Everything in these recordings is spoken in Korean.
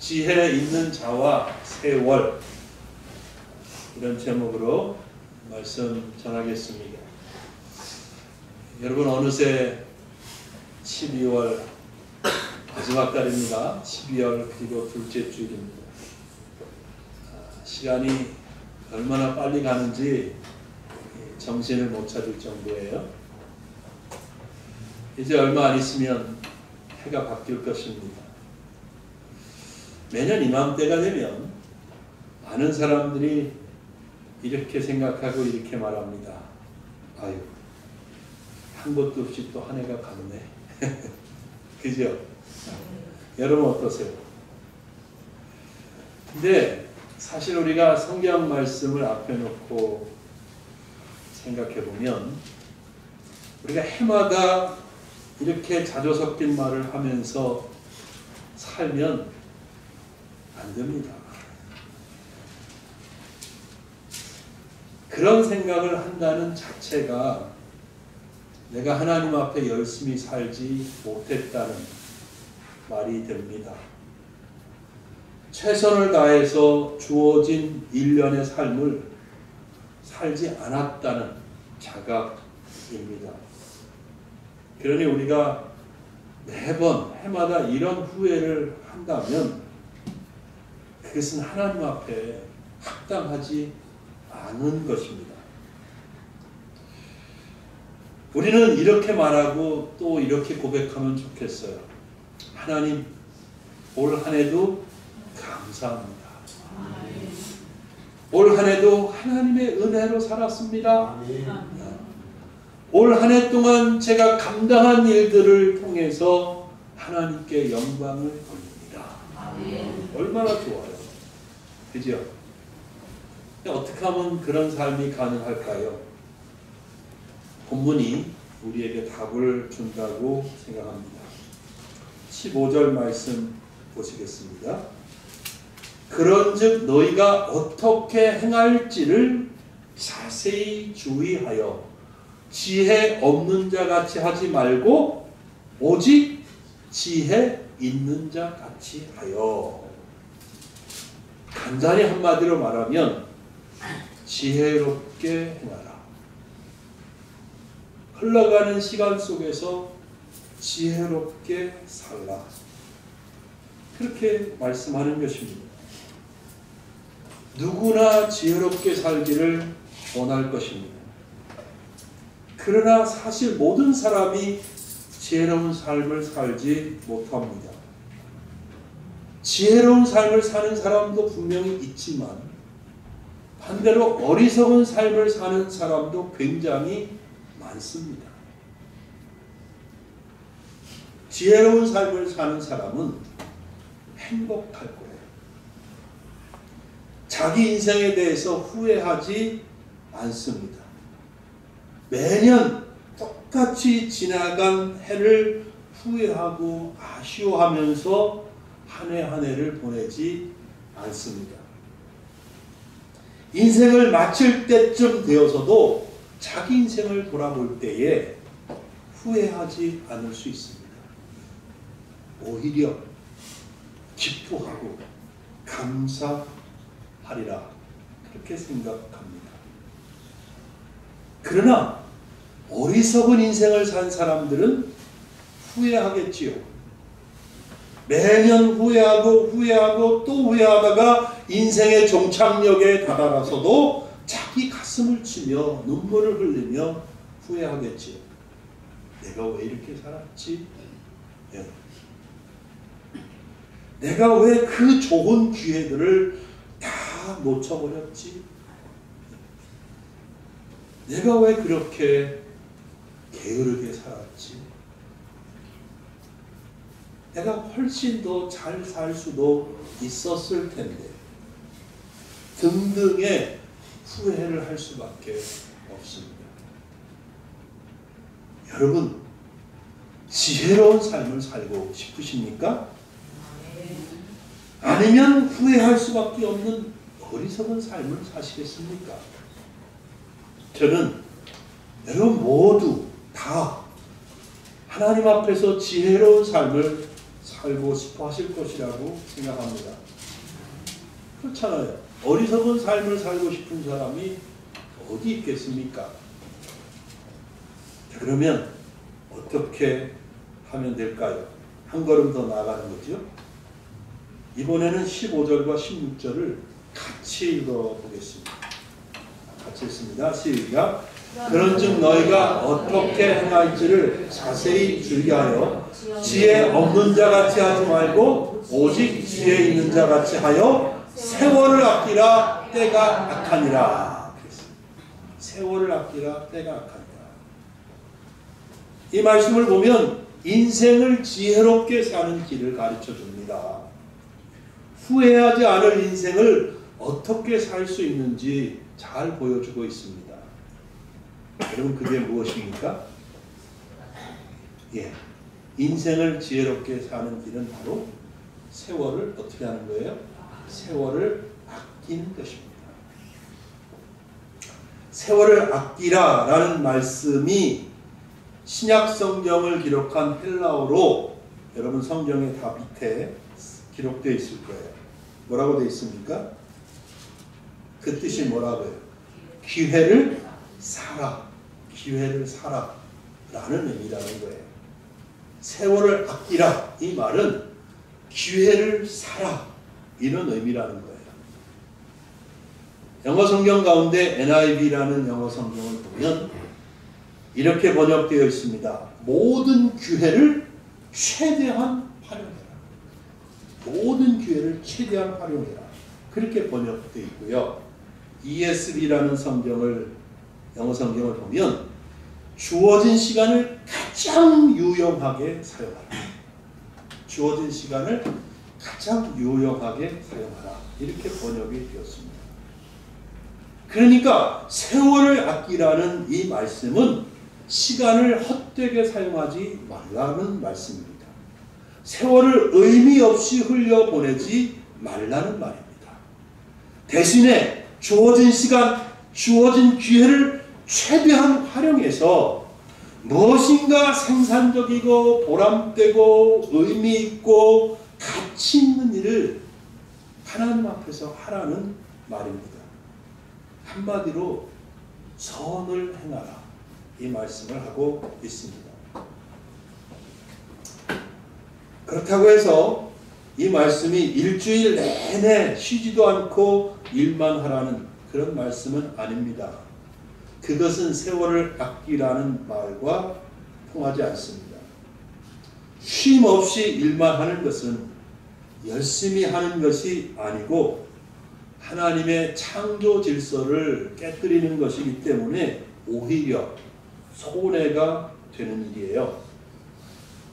지혜 있는 자와 세월, 이런 제목으로 말씀 전하겠습니다. 여러분, 어느새 12월 마지막 달입니다. 12월 그리고 둘째 주일입니다. 시간이 얼마나 빨리 가는지 정신을 못 차릴 정도예요. 이제 얼마 안 있으면 해가 바뀔 것입니다. 매년 이맘때가 되면 많은 사람들이 이렇게 생각하고 이렇게 말합니다. 아유, 한 것도 없이 또 한 해가 갔네. 그죠? 여러분 어떠세요? 근데 사실 우리가 성경 말씀을 앞에 놓고 생각해 보면 우리가 해마다 이렇게 자조 섞인 말을 하면서 살면 안 됩니다. 그런 생각을 한다는 자체가 내가 하나님 앞에 열심히 살지 못했다는 말이 됩니다. 최선을 다해서 주어진 일련의 삶을 살지 않았다는 자각입니다. 그러니 우리가 매번 해마다 이런 후회를 한다면 그것은 하나님 앞에 합당하지 않은 것입니다. 우리는 이렇게 말하고 또 이렇게 고백하면 좋겠어요. 하나님, 올 한 해도 감사합니다. 올 한 해도 하나님의 은혜로 살았습니다. 올 한 해 동안 제가 감당한 일들을 통해서 하나님께 영광을 돌립니다. 얼마나 좋아요. 그죠? 어떻게 하면 그런 삶이 가능할까요? 본문이 우리에게 답을 준다고 생각합니다. 15절 말씀 보시겠습니다. 그런즉 너희가 어떻게 행할지를 자세히 주의하여 지혜 없는 자 같이 하지 말고 오직 지혜 있는 자 같이 하여. 간단히 한마디로 말하면 지혜롭게 행하라. 흘러가는 시간 속에서 지혜롭게 살라. 그렇게 말씀하는 것입니다. 누구나 지혜롭게 살기를 원할 것입니다. 그러나 사실 모든 사람이 지혜로운 삶을 살지 못합니다. 지혜로운 삶을 사는 사람도 분명히 있지만 반대로 어리석은 삶을 사는 사람도 굉장히 많습니다. 지혜로운 삶을 사는 사람은 행복할 거예요. 자기 인생에 대해서 후회하지 않습니다. 매년 똑같이 지나간 해를 후회하고 아쉬워하면서 한 해 한 해를 보내지 않습니다. 인생을 마칠 때쯤 되어서도 자기 인생을 돌아볼 때에 후회하지 않을 수 있습니다. 오히려 기뻐하고 감사하리라, 그렇게 생각합니다. 그러나 어리석은 인생을 산 사람들은 후회하겠지요. 매년 후회하고 또 후회하다가 인생의 종착역에 다다라서도 자기 가슴을 치며 눈물을 흘리며 후회하겠지요. 내가 왜 이렇게 살았지? 내가 왜 그 좋은 기회들을 다 놓쳐버렸지? 내가 왜 그렇게 게으르게 살았지? 내가 훨씬 더 잘 살 수도 있었을 텐데 등등의 후회를 할 수밖에 없습니다. 여러분, 지혜로운 삶을 살고 싶으십니까? 아니면 후회할 수밖에 없는 어리석은 삶을 사시겠습니까? 저는 여러분 모두 다 하나님 앞에서 지혜로운 삶을 살고 싶어 하실 것이라고 생각합니다. 그렇잖아요. 어리석은 삶을 살고 싶은 사람이 어디 있겠습니까? 그러면 어떻게 하면 될까요? 한 걸음 더 나아가는 거죠. 이번에는 15절과 16절을 같이 읽어보겠습니다. 같이 읽습니다. 시작. 그런즉 너희가 어떻게 행할지를 자세히 주의하여 지혜 없는 자같이 하지 말고 오직 지혜 있는 자같이 하여 세월을 아끼라 때가 악하니라. 세월을 아끼라 때가 악하니라. 이 말씀을 보면 인생을 지혜롭게 사는 길을 가르쳐 줍니다. 후회하지 않을 인생을 어떻게 살 수 있는지 잘 보여주고 있습니다. 여러분 그게 무엇입니까? 인생을 지혜롭게 사는 길은 바로 세월을 어떻게 하는 거예요? 세월을 아끼는 것입니다. 세월을 아끼라 라는 말씀이 신약 성경을 기록한 헬라어로 여러분 성경에 다 밑에 기록되어 있을 거예요. 뭐라고 되어 있습니까? 그 뜻이 뭐라고요? 기회를 사라. 기회를 사라 라는 의미라는 거예요. 세월을 아끼라 이 말은 기회를 사라 이런 의미라는 거예요. 영어 성경 가운데 NIV라는 영어 성경을 보면 이렇게 번역되어 있습니다. 모든 기회를 최대한 활용해라. 모든 기회를 최대한 활용해라. 그렇게 번역되어 있고요. ESV라는 영어 성경을 보면 주어진 시간을 가장 유용하게 사용하라. 주어진 시간을 가장 유용하게 사용하라. 이렇게 번역이 되었습니다. 그러니까 세월을 아끼라는 이 말씀은 시간을 헛되게 사용하지 말라는 말씀입니다. 세월을 의미 없이 흘려보내지 말라는 말입니다. 대신에 주어진 시간, 주어진 기회를 최대한 활용해서 무엇인가 생산적이고 보람되고 의미 있고 가치 있는 일을 하나님 앞에서 하라는 말입니다. 한마디로 선을 행하라 이 말씀을 하고 있습니다. 그렇다고 해서 이 말씀이 일주일 내내 쉬지도 않고 일만 하라는 그런 말씀은 아닙니다. 그것은 세월을 아끼라는 말과 통하지 않습니다. 쉼 없이 일만 하는 것은 열심히 하는 것이 아니고 하나님의 창조 질서를 깨뜨리는 것이기 때문에 오히려 손해가 되는 일이에요.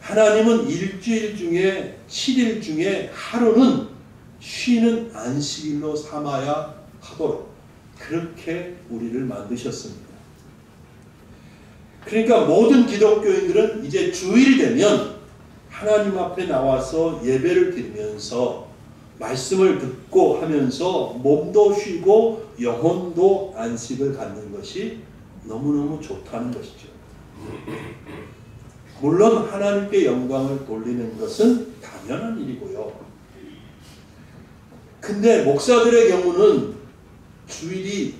하나님은 일주일 중에 7일 중에 하루는 쉬는 안식일로 삼아야 하도록 그렇게 우리를 만드셨습니다. 그러니까 모든 기독교인들은 이제 주일 되면 하나님 앞에 나와서 예배를 드리면서 말씀을 듣고 하면서 몸도 쉬고 영혼도 안식을 갖는 것이 너무너무 좋다는 것이죠. 물론 하나님께 영광을 돌리는 것은 당연한 일이고요. 근데 목사들의 경우는 주일이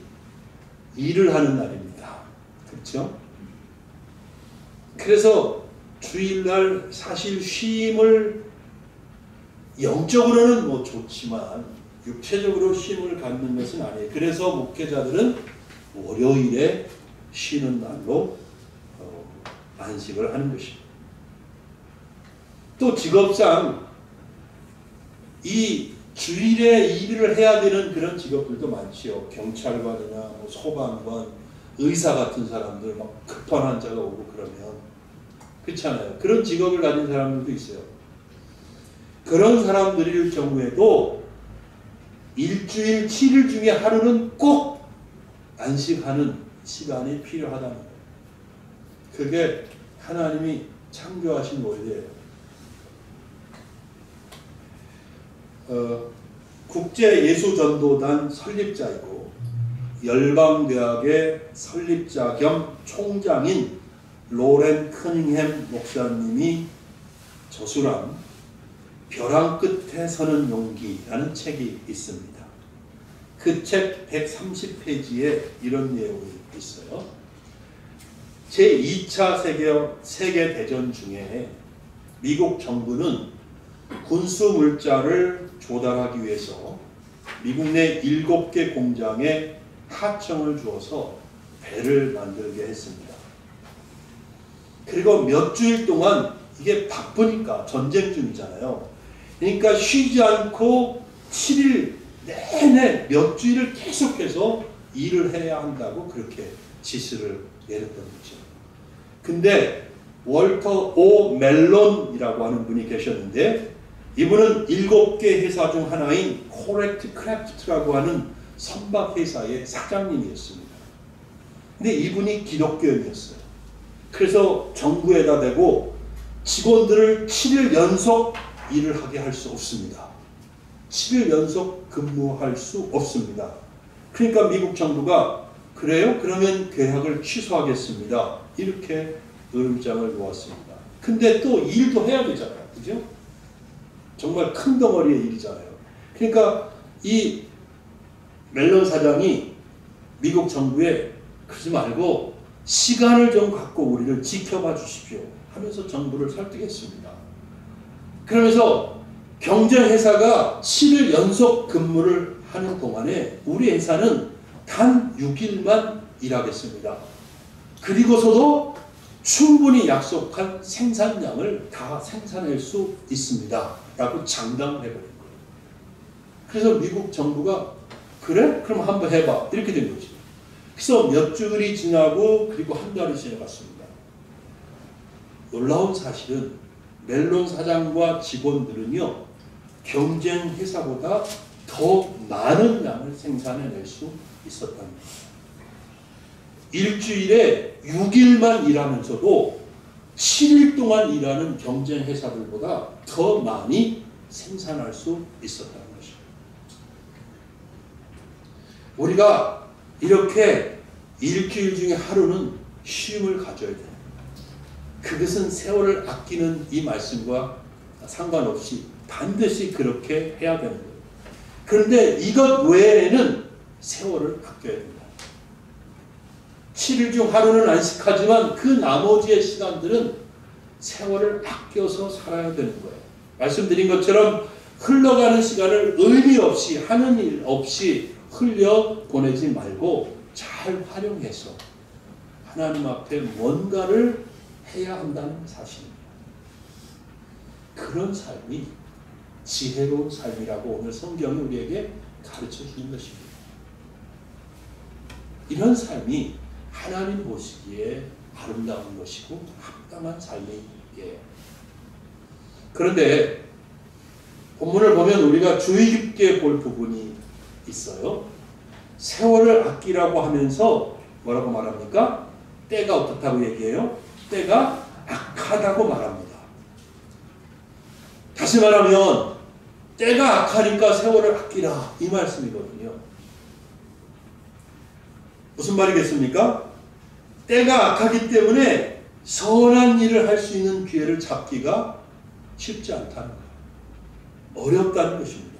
일을 하는 날입니다. 그렇죠? 그래서 주일날 사실 쉼을 영적으로는 뭐 좋지만 육체적으로 쉼을 갖는 것은 아니에요. 그래서 목회자들은 월요일에 쉬는 날로 안식을 하는 것입니다. 또 직업상 이 주일에 일을 해야 되는 그런 직업들도 많지요. 경찰관이나 뭐 소방관, 의사 같은 사람들 막 급한 환자가 오고 그러면 그렇잖아요. 그런 직업을 가진 사람들도 있어요. 그런 사람들일 경우에도 일주일 7일 중에 하루는 꼭 안식하는 시간이 필요하다는 거예요. 그게 하나님이 창조하신 원리예요. 국제예수전도단 설립자이고 열방대학의 설립자 겸 총장인 로렌 커닝햄 목사님이 저술한 벼랑 끝에 서는 용기라는 책이 있습니다. 그 책 130페이지에 이런 내용이 있어요. 제2차 세계대전 중에 미국 정부는 군수 물자를 조달하기 위해서 미국 내 7개 공장에 하청을 주어서 배를 만들게 했습니다. 그리고 몇 주일 동안 이게 바쁘니까 전쟁 중이잖아요. 그러니까 쉬지 않고 7일 내내 몇 주일을 계속해서 일을 해야 한다고 그렇게 지시를 내렸던 거죠. 근데 월터 오 멜론이라고 하는 분이 계셨는데 이분은 7개 회사 중 하나인 코렉트 크래프트라고 하는 선박 회사의 사장님이었습니다. 근데 이분이 기독교인이었어요. 그래서 정부에다 대고 직원들을 7일 연속 일을 하게 할 수 없습니다. 7일 연속 근무할 수 없습니다. 그러니까 미국 정부가 그래요? 그러면 계약을 취소하겠습니다. 이렇게 노름장을 놓았습니다. 근데 또 일도 해야 되잖아요. 그죠? 정말 큰 덩어리의 일이잖아요. 그러니까 이 멜론 사장이 미국 정부에 그러지 말고 시간을 좀 갖고 우리를 지켜봐 주십시오 하면서 정부를 설득했습니다. 그러면서 경쟁 회사가 7일 연속 근무를 하는 동안에 우리 회사는 단 6일만 일하겠습니다. 그리고서도 충분히 약속한 생산량을 다 생산할 수 있습니다. 라고 장담을 해버린 거예요. 그래서 미국 정부가 그래? 그럼 한번 해봐. 이렇게 된 거죠. 그래서 몇 주일이 지나고 그리고 한 달이 지나갔습니다. 놀라운 사실은 멜론 사장과 직원들은요. 경쟁 회사보다 더 많은 양을 생산해낼 수 있었다는 거예요. 일주일에 6일만 일하면서도 7일 동안 일하는 경쟁 회사들보다 더 많이 생산할 수 있었다는 것이죠. 우리가 이렇게 일주일 중에 하루는 쉼을 가져야 돼요. 그것은 세월을 아끼는 이 말씀과 상관없이 반드시 그렇게 해야 되는 거예요. 그런데 이것 외에는 세월을 아껴야 됩니다. 7일 중 하루는 안식하지만 그 나머지의 시간들은 세월을 아껴서 살아야 되는 거예요. 말씀드린 것처럼 흘러가는 시간을 의미 없이 하는 일 없이 흘려 보내지 말고 잘 활용해서 하나님 앞에 뭔가를 해야 한다는 사실입니다. 그런 삶이 지혜로운 삶이라고 오늘 성경이 우리에게 가르쳐 주는 것입니다. 이런 삶이 하나님 보시기에 아름다운 것이고 합당한 삶이에요. 그런데 본문을 보면 우리가 주의 깊게 볼 부분이 있어요. 세월을 아끼라고 하면서 뭐라고 말합니까? 때가 어떻다고 얘기해요? 때가 악하다고 말합니다. 다시 말하면 때가 악하니까 세월을 아끼라 이 말씀이거든요. 무슨 말이겠습니까? 때가 악하기 때문에 선한 일을 할 수 있는 기회를 잡기가 쉽지 않다는 거예요. 어렵다는 것입니다.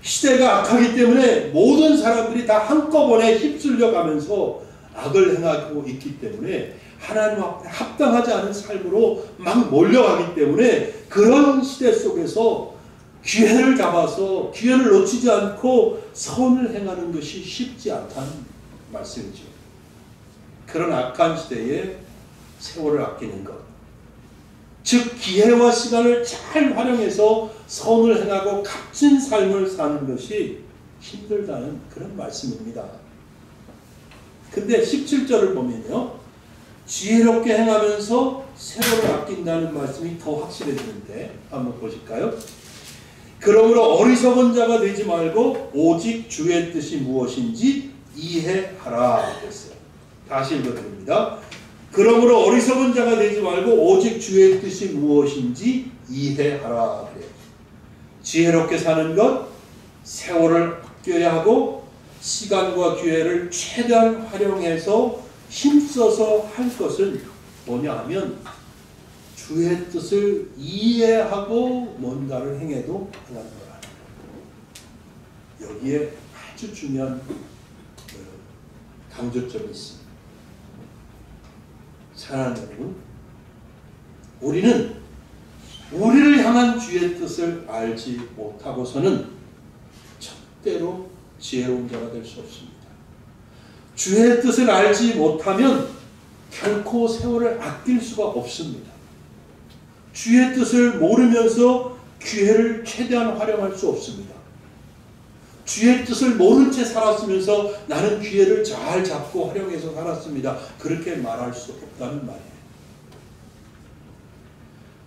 시대가 악하기 때문에 모든 사람들이 다 한꺼번에 휩쓸려 가면서 악을 행하고 있기 때문에 하나님 앞에 합당하지 않은 삶으로 막 몰려가기 때문에 그런 시대 속에서 기회를 잡아서 기회를 놓치지 않고 선을 행하는 것이 쉽지 않다는 말씀이죠. 그런 악한 시대에 세월을 아끼는 것, 즉 기회와 시간을 잘 활용해서 선을 행하고 값진 삶을 사는 것이 힘들다는 그런 말씀입니다. 근데 17절을 보면요, 지혜롭게 행하면서 세월을 아낀다는 말씀이 더 확실해지는데 한번 보실까요? 그러므로 어리석은 자가 되지 말고 오직 주의 뜻이 무엇인지 이해하라 그랬어요. 다시 읽어드립니다. 그러므로 어리석은 자가 되지 말고 오직 주의 뜻이 무엇인지 이해하라 그래요. 지혜롭게 사는 것, 세월을 아껴야 하고 시간과 기회를 최대한 활용해서 힘써서 할 것은 뭐냐 하면 주의 뜻을 이해하고 뭔가를 행해도 하나님을 아는 것. 여기에 아주 중요한 강조점이 있습니다. 사랑하는 여러분, 우리는 우리를 향한 주의 뜻을 알지 못하고서는 절대로 지혜로운 자가 될 수 없습니다. 주의 뜻을 알지 못하면 결코 세월을 아낄 수가 없습니다. 주의 뜻을 모르면서 기회를 최대한 활용할 수 없습니다. 주의 뜻을 모른 채 살았으면서 나는 기회를 잘 잡고 활용해서 살았습니다. 그렇게 말할 수 없다는 말이에요.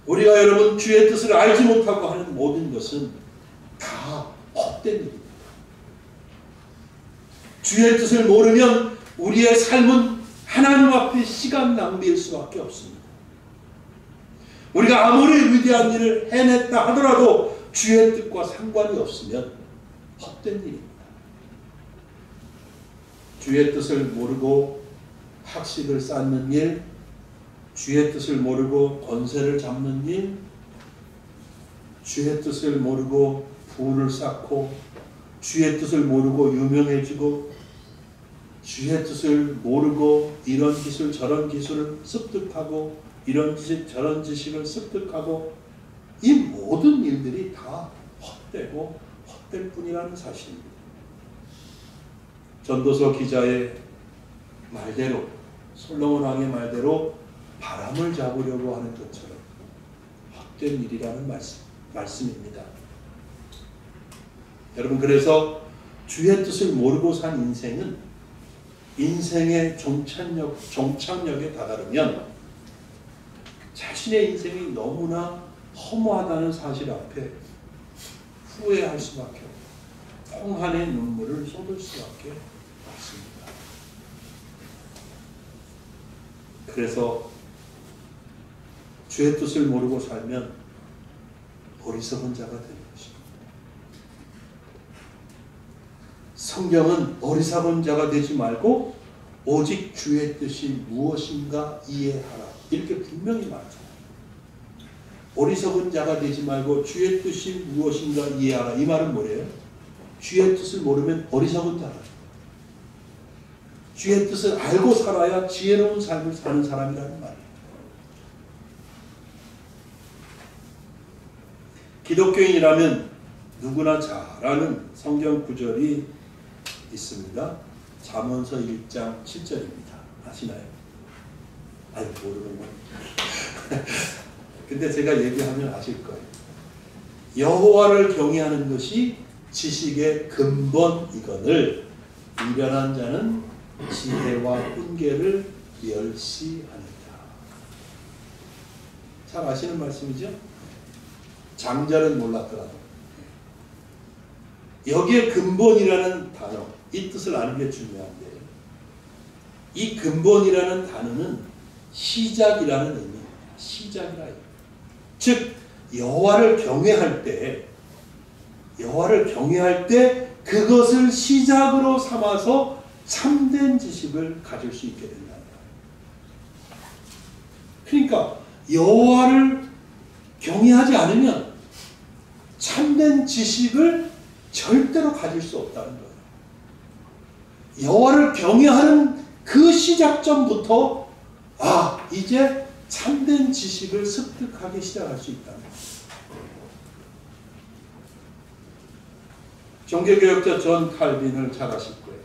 우리가 여러분 주의 뜻을 알지 못하고 하는 모든 것은 다 헛된 일입니다. 주의 뜻을 모르면 우리의 삶은 하나님 앞에 시간 낭비일 수밖에 없습니다. 우리가 아무리 위대한 일을 해냈다 하더라도 주의 뜻과 상관이 없으면 헛된 일입니다. 주의 뜻을 모르고 학식을 쌓는 일, 주의 뜻을 모르고 권세를 잡는 일, 주의 뜻을 모르고 부를 쌓고, 주의 뜻을 모르고 유명해지고, 주의 뜻을 모르고 이런 기술 저런 기술을 습득하고, 이런 지식 저런 지식을 습득하고, 이 모든 일들이 다 헛되고 헛될 뿐이라는 사실입니다. 전도서 기자의 말대로, 솔로몬 왕의 말대로 바람을 잡으려고 하는 것처럼 헛된 일이라는 말씀입니다. 여러분, 그래서 주의 뜻을 모르고 산 인생은 인생의 종착역에 다다르면 자신의 인생이 너무나 허무하다는 사실 앞에 후회할 수밖에 없고 통한의 눈물을 쏟을 수밖에 없습니다. 그래서 주의 뜻을 모르고 살면 어리석은 자가 되는 것입니다. 성경은 어리석은 자가 되지 말고 오직 주의 뜻이 무엇인가 이해하라, 이렇게 분명히 말하잖아요. 어리석은 자가 되지 말고 주의 뜻이 무엇인가 이해하라. 이 말은 뭐예요? 주의 뜻을 모르면 어리석은 자라. 주의 뜻을 알고 살아야 지혜로운 삶을 사는 사람이라는 말이에요. 기독교인이라면 누구나 잘 아는 성경 구절이 있습니다. 잠언서 1장 7절입니다. 아시나요? 아니, 모르는 거예요. 근데 제가 얘기하면 아실 거예요. 여호와를 경외하는 것이 지식의 근본이거늘 미련한 자는 지혜와 훈계를 멸시하느니라. 잘 아시는 말씀이죠? 장자는 몰랐더라도 여기에 근본이라는 단어, 이 뜻을 아는 게 중요한데, 이 근본이라는 단어는 시작이라는 의미입니다. 시작이라 해요. 즉 여호와를 경외할 때 그것을 시작으로 삼아서 참된 지식을 가질 수 있게 된다는 거예요. 그러니까 여호와를 경외하지 않으면 참된 지식을 절대로 가질 수 없다는 거예요. 여호와를 경외하는 그 시작점부터 이제 참된 지식을 습득하기 시작할 수 있다는 거예요. 종교개혁자 존 칼빈을 잘 아실 거예요.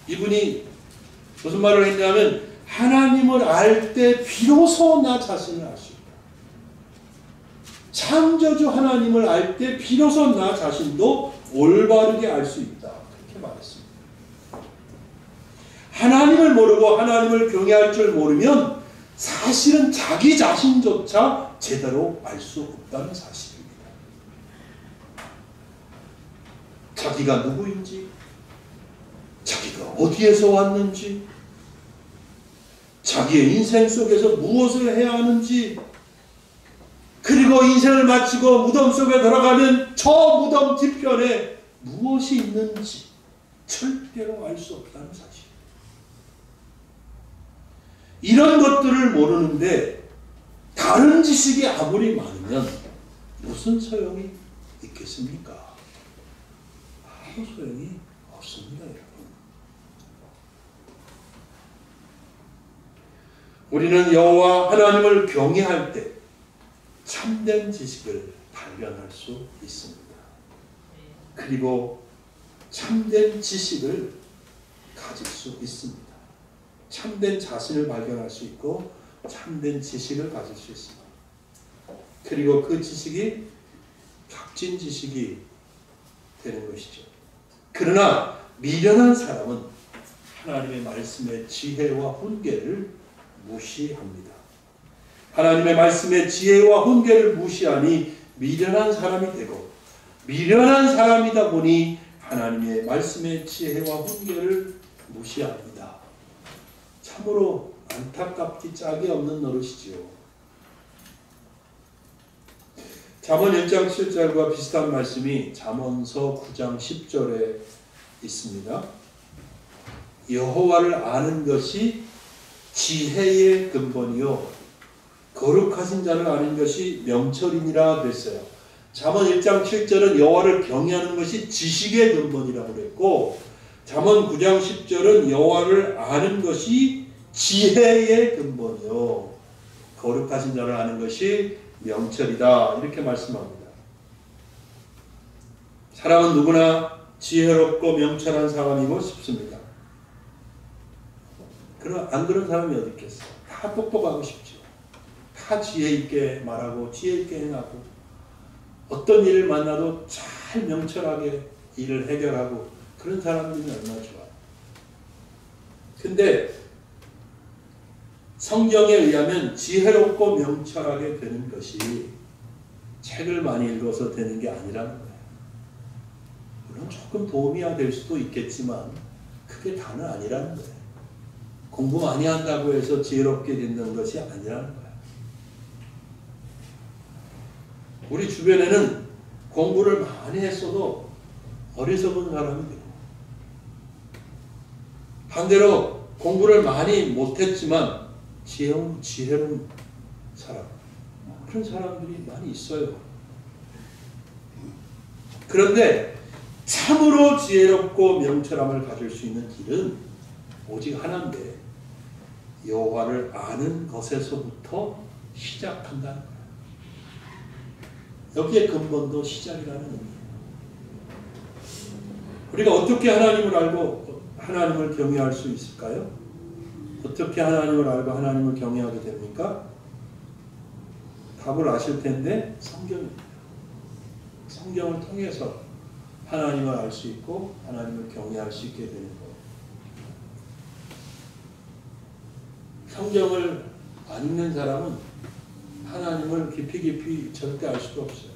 이분이 무슨 말을 했냐면, 하나님을 알 때 비로소 나 자신을 알 수 있다. 창조주 하나님을 알 때 비로소 나 자신도 올바르게 알 수 있다. 그렇게 말했습니다. 하나님을 모르고 하나님을 경외할 줄 모르면 사실은 자기 자신조차 제대로 알 수 없다는 사실입니다. 자기가 누구인지, 자기가 어디에서 왔는지, 자기의 인생 속에서 무엇을 해야 하는지, 그리고 인생을 마치고 무덤 속에 들어가면 저 무덤 뒤편에 무엇이 있는지 절대로 알 수 없다는 사실. 이런 것들을 모르는데 다른 지식이 아무리 많으면 무슨 소용이 있겠습니까? 아무 소용이 없습니다, 여러분. 우리는 여호와 하나님을 경외할 때 참된 지식을 발견할 수 있습니다. 그리고 참된 지식을 가질 수 있습니다. 참된 자신을 발견할 수 있고 참된 지식을 가질 수 있습니다. 그리고 그 지식이 값진 지식이 되는 것이죠. 그러나 미련한 사람은 하나님의 말씀의 지혜와 훈계를 무시합니다. 하나님의 말씀의 지혜와 훈계를 무시하니 미련한 사람이 되고, 미련한 사람이다 보니 하나님의 말씀의 지혜와 훈계를 무시합니다. 참으로 안타깝기 짝이 없는 노릇이지요. 잠언 1장 7절과 비슷한 말씀이 잠언서 9장 10절에 있습니다. 여호와를 아는 것이 지혜의 근본이요 거룩하신 자를 아는 것이 명철이니라 그랬어요. 잠언 1장 7절은 여호와를 경외하는 것이 지식의 근본이라고 그랬고, 잠언 9장 10절은 여호와를 아는 것이 지혜의 근본이요 거룩하신 자를 아는 것이 명철이다, 이렇게 말씀합니다. 사람은 누구나 지혜롭고 명철한 사람이고 싶습니다. 안 그런 사람이 어디 있겠어? 다 똑똑하고 싶죠. 다 지혜 있게 말하고 지혜 있게 행하고, 어떤 일을 만나도 잘 명철하게 일을 해결하고, 그런 사람들이 얼마나 좋아요. 근데 성경에 의하면 지혜롭고 명철하게 되는 것이 책을 많이 읽어서 되는 게 아니라는 거예요. 물론 조금 도움이 될 수도 있겠지만 그게 다는 아니라는 거예요. 공부 많이 한다고 해서 지혜롭게 된다는 것이 아니라는 거예요. 우리 주변에는 공부를 많이 했어도 어리석은 사람이 되고, 반대로 공부를 많이 못했지만 지혜로운 사람, 그런 사람들이 많이 있어요. 그런데 참으로 지혜롭고 명철함을 가질 수 있는 길은 오직 하나인데, 여호와를 아는 것에서부터 시작한다는 거예요. 여기에 근본도 시작이라는 의미예요. 우리가 어떻게 하나님을 알고 하나님을 경외할 수 있을까요? 어떻게 하나님을 알고 하나님을 경외하게 됩니까? 답을 아실 텐데 성경입니다. 성경을 통해서 하나님을 알 수 있고 하나님을 경외할 수 있게 되는 거예요. 성경을 안 읽는 사람은 하나님을 깊이 절대 알 수가 없어요.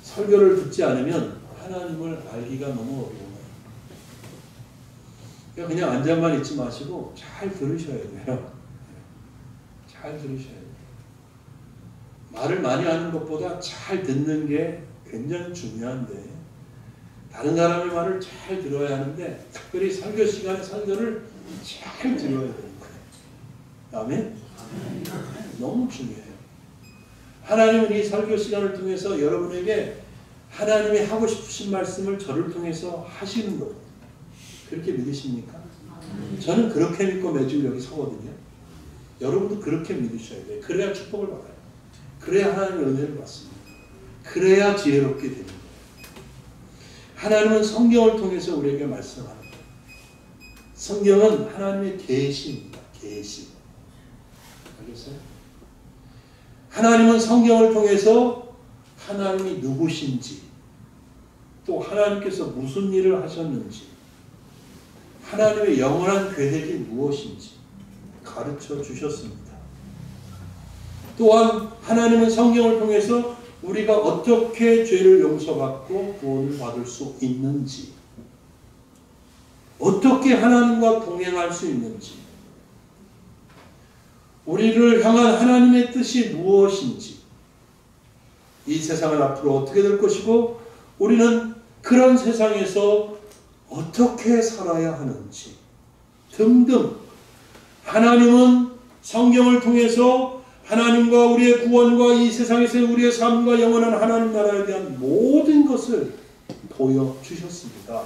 설교를 듣지 않으면 하나님을 알기가 너무 어려워요. 그냥 앉아만 있지 마시고 잘 들으셔야 돼요. 잘 들으셔야 돼요. 말을 많이 하는 것보다 잘 듣는 게 굉장히 중요한데, 다른 사람의 말을 잘 들어야 하는데 특별히 설교 시간에 설교를 잘 들어야 되는 거예요. 아멘? 너무 중요해요. 하나님은 이 설교 시간을 통해서 여러분에게 하나님이 하고 싶으신 말씀을 저를 통해서 하시는 거예요. 그렇게 믿으십니까? 저는 그렇게 믿고 매주 여기 서거든요. 여러분도 그렇게 믿으셔야 돼요. 그래야 축복을 받아요. 그래야 하나님의 은혜를 받습니다. 그래야 지혜롭게 되는 거예요. 하나님은 성경을 통해서 우리에게 말씀하는 거예요. 성경은 하나님의 계시입니다. 계시. 알겠어요? 하나님은 성경을 통해서 하나님이 누구신지, 또 하나님께서 무슨 일을 하셨는지, 하나님의 영원한 계획이 무엇인지 가르쳐 주셨습니다. 또한 하나님은 성경을 통해서 우리가 어떻게 죄를 용서받고 구원을 받을 수 있는지, 어떻게 하나님과 동행할 수 있는지, 우리를 향한 하나님의 뜻이 무엇인지, 이 세상은 앞으로 어떻게 될 것이고 우리는 그런 세상에서 어떻게 살아야 하는지 등등, 하나님은 성경을 통해서 하나님과 우리의 구원과 이 세상에서 우리의 삶과 영원한 하나님 나라에 대한 모든 것을 보여주셨습니다.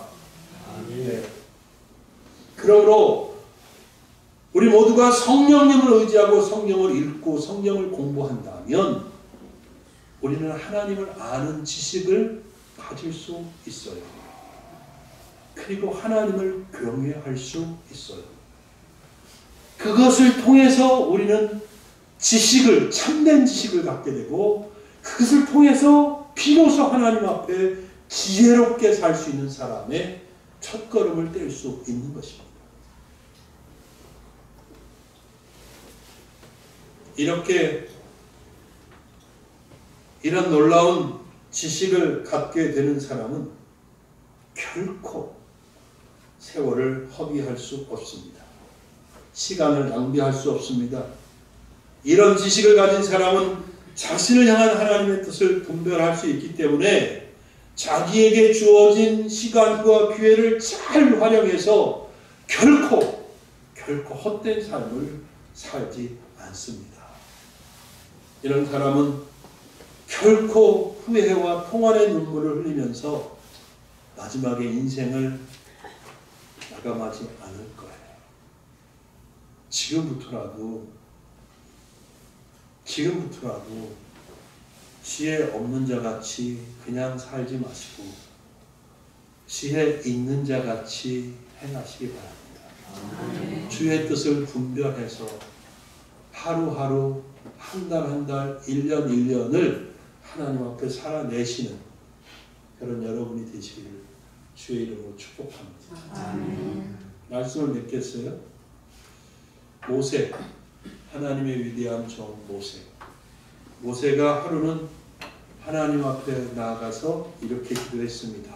네. 그러므로 우리 모두가 성령님을 의지하고 성경을 읽고 성경을 공부한다면 우리는 하나님을 아는 지식을 가질 수 있어요. 그리고 하나님을 경외할 수 있어요. 그것을 통해서 우리는 지식을, 참된 지식을 갖게 되고 그것을 통해서 비로소 하나님 앞에 지혜롭게 살 수 있는 사람의 첫걸음을 뗄 수 있는 것입니다. 이렇게 이런 놀라운 지식을 갖게 되는 사람은 결코 세월을 허비할 수 없습니다. 시간을 낭비할 수 없습니다. 이런 지식을 가진 사람은 자신을 향한 하나님의 뜻을 분별할 수 있기 때문에 자기에게 주어진 시간과 기회를 잘 활용해서 결코 헛된 삶을 살지 않습니다. 이런 사람은 결코 후회와 통한의 눈물을 흘리면서 마지막에 인생을 마감하지 않을 거예요. 지금부터라도 지혜 없는 자같이 그냥 살지 마시고 지혜 있는 자같이 행하시기 바랍니다. 주의 뜻을 분별해서 하루하루 한 달 한 달 1년 1년을 하나님 앞에 살아내시는 그런 여러분이 되시기를 주의 이름으로 축복합니다. 말씀을 맺겠어요? 모세, 하나님의 위대한 종 모세가 하루는 하나님 앞에 나아가서 이렇게 기도했습니다.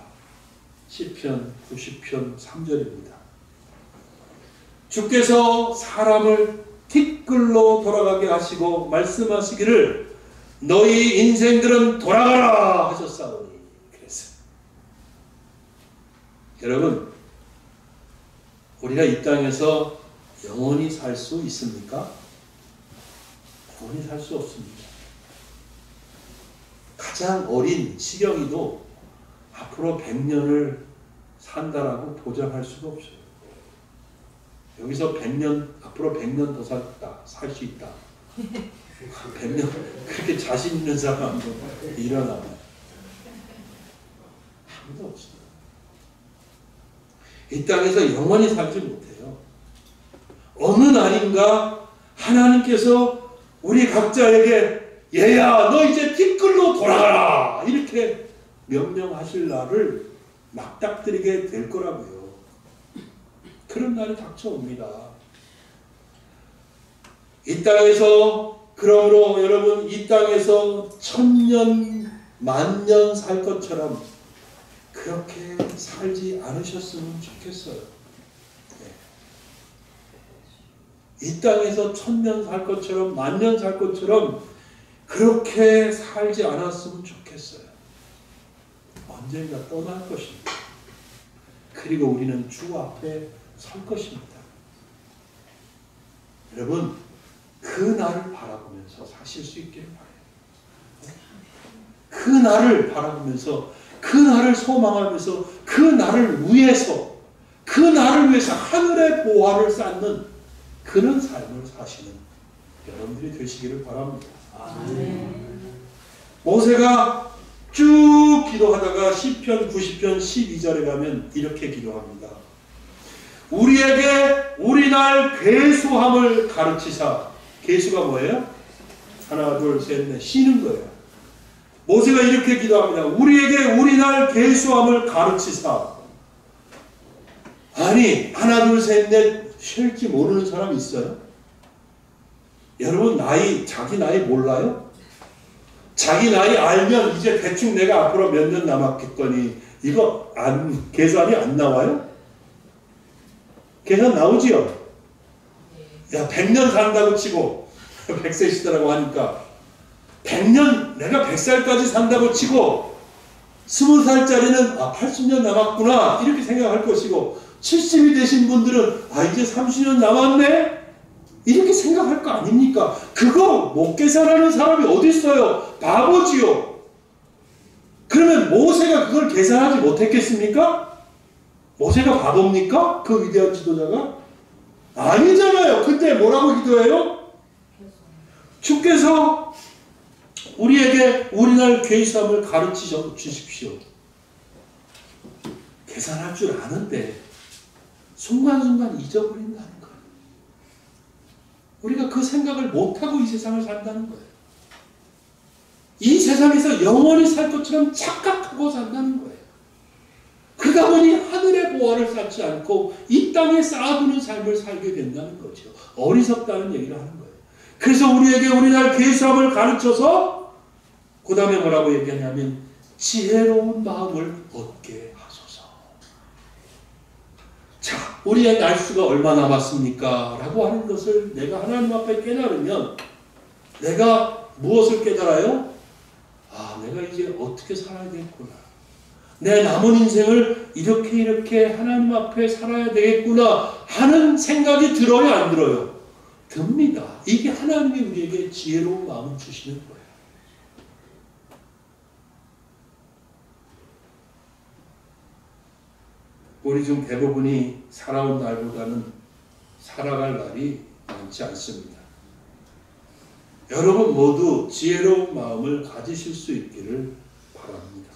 시편 90편 3절입니다. 주께서 사람을 티끌로 돌아가게 하시고 말씀하시기를 너희 인생들은 돌아가라 하셨사오니 그랬어요. 여러분, 우리가 이 땅에서 영원히 살 수 있습니까? 영원히 살 수 없습니다. 가장 어린 시경이도 앞으로 100년을 산다라고 보장할 수가 없어요. 여기서 100년, 앞으로 100년 더 살 수 있다. 100년, 그렇게 자신 있는 사람도 일어나면 아무도 없어요. 이 땅에서 영원히 살지 못해요. 어느 날인가 하나님께서 우리 각자에게 얘야 너 이제 티끌로 돌아가라 이렇게 명령하실 날을 맞닥뜨리게 될 거라고요. 그런 날이 닥쳐옵니다. 이 땅에서 그러므로 여러분 이 땅에서 1000년 만년 살 것처럼 그렇게 살지 않으셨으면 좋겠어요. 네. 이 땅에서 1000년 살 것처럼 만년 살 것처럼 그렇게 살지 않았으면 좋겠어요. 언젠가 떠날 것입니다. 그리고 우리는 주 앞에 설 것입니다. 여러분, 그 날을 바라보면서 사실 수 있기를 바라요. 그 날을 바라보면서, 그 날을 소망하면서, 그 날을 위해서 하늘의 보화를 쌓는 그런 삶을 사시는 여러분들이 되시기를 바랍니다. 모세가 쭉 기도하다가 시편 90편 12절에 가면 이렇게 기도합니다. 우리에게 우리날 괴수함을 가르치사. 괴수가 뭐예요? 하나 둘 셋 넷 쉬는 거예요. 모세가 이렇게 기도합니다. 우리에게 우리날 괴수함을 가르치사. 아니 하나 둘 셋 넷 쉴지 모르는 사람 있어요? 여러분 자기 나이 몰라요? 자기 나이 알면 이제 대충 내가 앞으로 몇 년 남았겠거니 이거 계산이 안 나와요? 계산 나오지요? 야 100년 산다고 치고 100세시더라고 하니까 100년 내가 100살까지 산다고 치고 20살짜리는 80년 남았구나 이렇게 생각할 것이고 70이 되신 분들은 이제 30년 남았네 이렇게 생각할 거 아닙니까? 그거 못 계산하는 사람이 어디 있어요? 바보지요. 그러면 모세가 그걸 계산하지 못했겠습니까? 모세가 바보입니까? 그 위대한 지도자가? 아니잖아요. 근데 뭐라고 기도해요? 주께서 우리에게 우리날 계산을 가르쳐 주십시오. 계산할 줄 아는데 순간순간 잊어버린다는 거예요. 우리가 그 생각을 못하고 이 세상을 산다는 거예요. 이 세상에서 영원히 살 것처럼 착각하고 산다는 거예요. 그러다 보니 하늘의 보화를 쌓지 않고 이 땅에 쌓아두는 삶을 살게 된다는 거죠. 어리석다는 얘기를 하는 거예요. 그래서 우리에게 우리날 계수함을 가르쳐서 그 다음에 뭐라고 얘기하냐면 지혜로운 마음을 얻게 하소서. 자, 우리의 날수가 얼마 남았습니까? 라고 하는 것을 내가 하나님 앞에 깨달으면 내가 무엇을 깨달아요? 아, 내가 이제 어떻게 살아야 되겠구나. 내 남은 인생을 이렇게 하나님 앞에 살아야 되겠구나 하는 생각이 들어요, 안 들어요? 듭니다. 이게 하나님이 우리에게 지혜로운 마음을 주시는 거예요. 우리 중 대부분이 살아온 날보다는 살아갈 날이 많지 않습니다. 여러분 모두 지혜로운 마음을 가지실 수 있기를 바랍니다.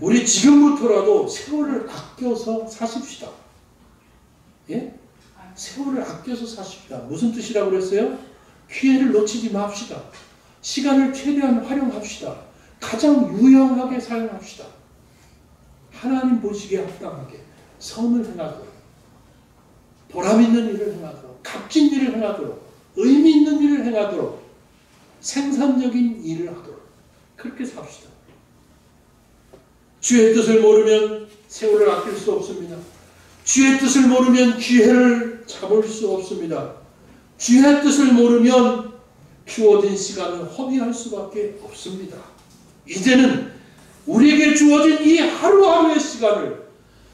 우리 지금부터라도 세월을 아껴서 사십시다. 예? 세월을 아껴서 사십시다. 무슨 뜻이라고 그랬어요? 기회를 놓치지 맙시다. 시간을 최대한 활용합시다. 가장 유용하게 사용합시다. 하나님 보시기에 합당하게 선을 행하도록, 보람 있는 일을 행하도록, 값진 일을 행하도록, 의미 있는 일을 행하도록, 생산적인 일을 하도록 그렇게 삽시다. 주의 뜻을 모르면 세월을 아낄 수 없습니다. 주의 뜻을 모르면 기회를 잡을 수 없습니다. 주의 뜻을 모르면 주어진 시간을 허비할 수밖에 없습니다. 이제는 우리에게 주어진 이 하루하루의 시간을,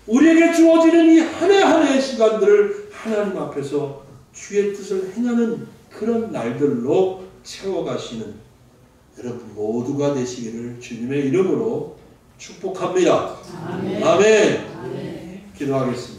우리에게 주어지는 이 한 해 한 해의 시간들을 하나님 앞에서 주의 뜻을 행하는 그런 날들로 채워가시는 여러분 모두가 되시기를 주님의 이름으로 축복합니다. 아멘. 아멘. 기도하겠습니다.